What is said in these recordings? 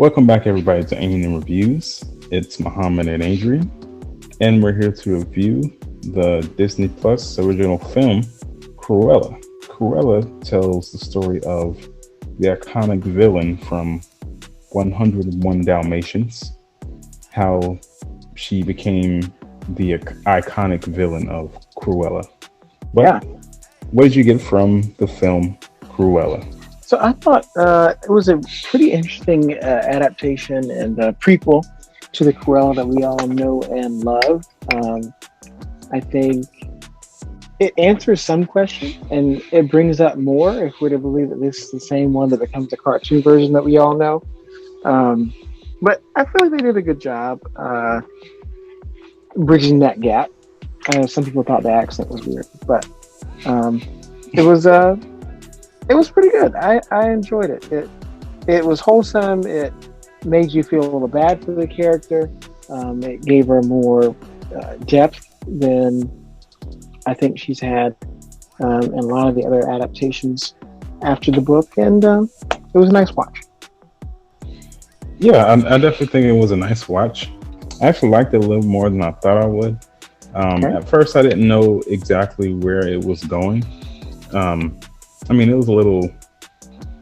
Welcome back, everybody, to Aiming Reviews. It's Muhammad and Adrian, and we're here to review the Disney Plus original film, Cruella. Cruella tells the story of the iconic villain from 101 Dalmatians, how she became the iconic villain of Cruella. But what did you get from the film Cruella? So I thought it was a pretty interesting adaptation and prequel to the Cruella that we all know and love. I think it answers some questions and it brings up more if we're to believe that this is the same one that becomes the cartoon version that we all know. But I feel like they did a good job bridging that gap. Some people thought the accent was weird, but it was pretty good. I enjoyed it. It was wholesome. It made you feel a little bad for the character. It gave her more depth than I think she's had in a lot of the other adaptations after the book, and it was a nice watch. Yeah, I definitely think it was a nice watch. I actually liked it a little more than I thought I would. At first, I didn't know exactly where it was going. It was a little,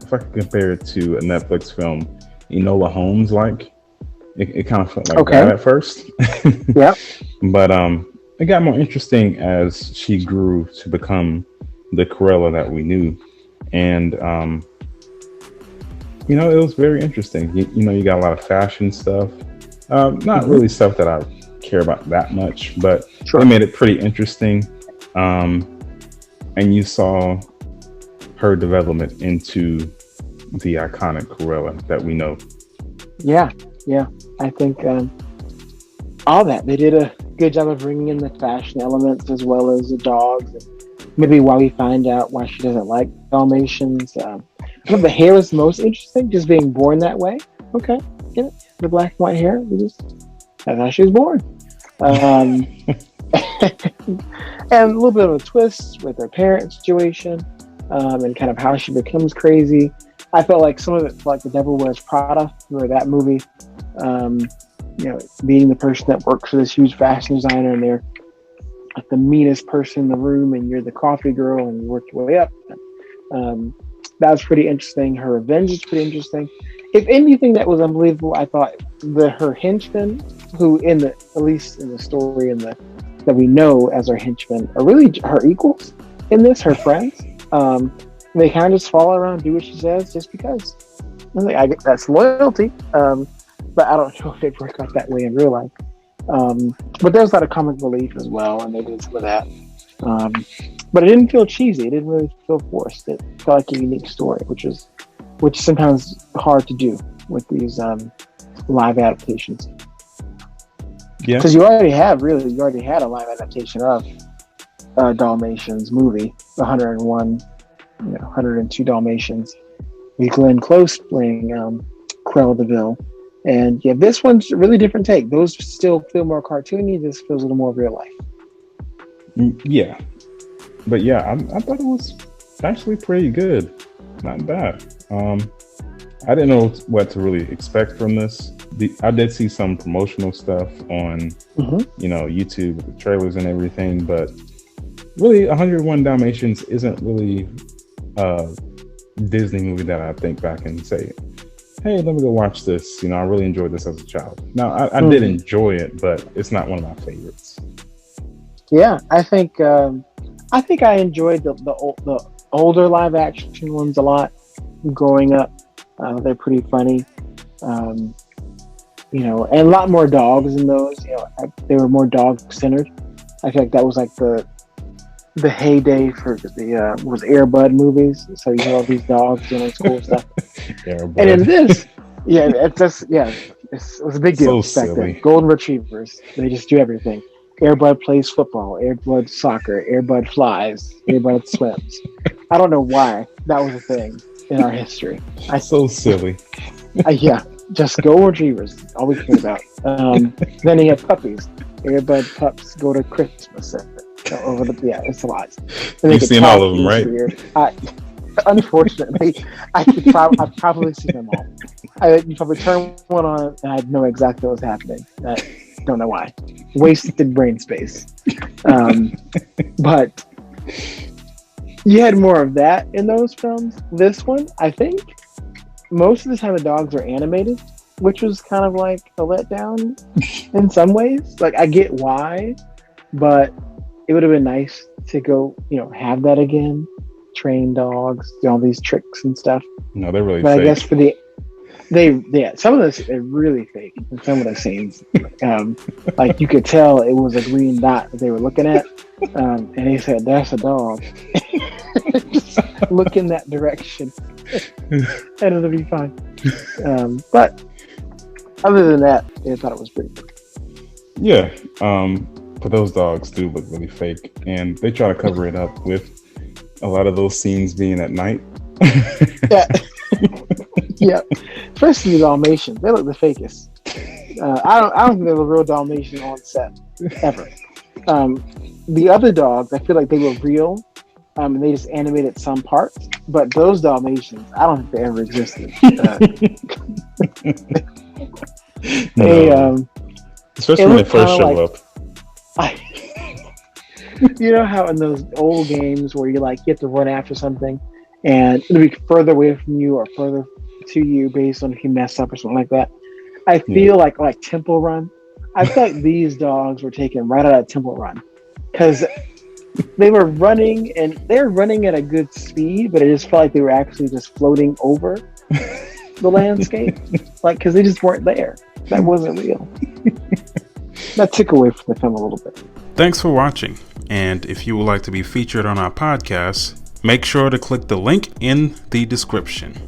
if I could compare it to a Netflix film, Enola Holmes, it kind of felt like that at first. Yeah. But it got more interesting as she grew to become the Cruella that we knew. And, it was very interesting. You got a lot of fashion stuff. Not really stuff that I care about that much, but they made it pretty interesting. And you saw her development into the iconic Cruella that we know. Yeah. I think all that. They did a good job of bringing in the fashion elements as well as the dogs. And maybe why we find out why she doesn't like Dalmatians. I think the hair was most interesting, just being born that way. Okay, get it? The black and white hair. That's how she was born. And a little bit of a twist with her parent situation. And kind of how she becomes crazy. I felt like some of it, like The Devil Wears Prada, or that movie, being the person that works for this huge fashion designer, and they're like the meanest person in the room, and you're the coffee girl, and you work your way up. That was pretty interesting. Her revenge is pretty interesting. If anything that was unbelievable, I thought her henchmen, who at least in the story that we know as her henchmen, are really her equals in this, her friends. They kind of just follow around, do what she says, just because. I get that's loyalty, but I don't know if it works out that way in real life. But there's a lot of comic relief as well, and they did some of that. But it didn't feel cheesy. It didn't really feel forced. It felt like a unique story, which is sometimes hard to do with these live adaptations. Yeah, because you already had a live adaptation of Dalmatians movie, 102 Dalmatians, with Glenn Close playing Cruella de Vil. And this one's a really different take. Those still feel more cartoony. This feels a little more real life. Yeah. But I thought it was actually pretty good. Not bad. I didn't know what to really expect from this. I did see some promotional stuff on, YouTube, with the trailers and everything, but really, 101 Dalmatians isn't really a Disney movie that I think back and say, hey, let me go watch this. I really enjoyed this as a child. Now, I did enjoy it, but it's not one of my favorites. Yeah, I think I enjoyed the older live action ones a lot growing up. They're pretty funny. And a lot more dogs in those. They were more dog centered. I feel like that was like the heyday for the was Air Bud movies. So you have all these dogs doing cool stuff. And in this, it was a big deal back then. Golden Retrievers, they just do everything. Air Bud plays football, Air Bud soccer, Air Bud flies, Air Bud swims. I don't know why that was a thing in our history. So silly. Just Golden Retrievers, all we care about. Then you have puppies. Air Bud pups go to Christmas. It's a lot. You've seen all of them, right? Unfortunately, I've probably seen them all. You probably turn one on, and I'd know exactly what was happening. I don't know why. Wasted brain space. But you had more of that in those films. This one, I think, most of the time the dogs are animated, which was kind of like a letdown in some ways. Like, I get why, but it would have been nice to go, have that again. Train dogs, do all these tricks and stuff. No, they're really but fake. I guess for some of this are really fake. And some of the scenes, like you could tell it was a green dot that they were looking at, and they said, "That's a dog." Just look in that direction, and it'll be fine. But other than that, I thought it was pretty good. Yeah, but those dogs do look really fake, and they try to cover it up with a lot of those scenes being at night. Yeah. Yeah, especially the Dalmatians. They look the fakest. I don't think there was a real Dalmatian on set ever. The other dogs, I feel like they were real, and they just animated some parts. But those Dalmatians, I don't think they ever existed. Especially when they first show up. You know how in those old games where you have to run after something, and it'll be further away from you or further to you based on if you mess up or something like that. I feel like Temple Run. I feel like these dogs were taken right out of Temple Run because they were running and they're running at a good speed, but it just felt like they were actually just floating over the landscape, because they just weren't there. That wasn't real. That took away from the film a little bit. Thanks for watching, and if you would like to be featured on our podcast, make sure to click the link in the description.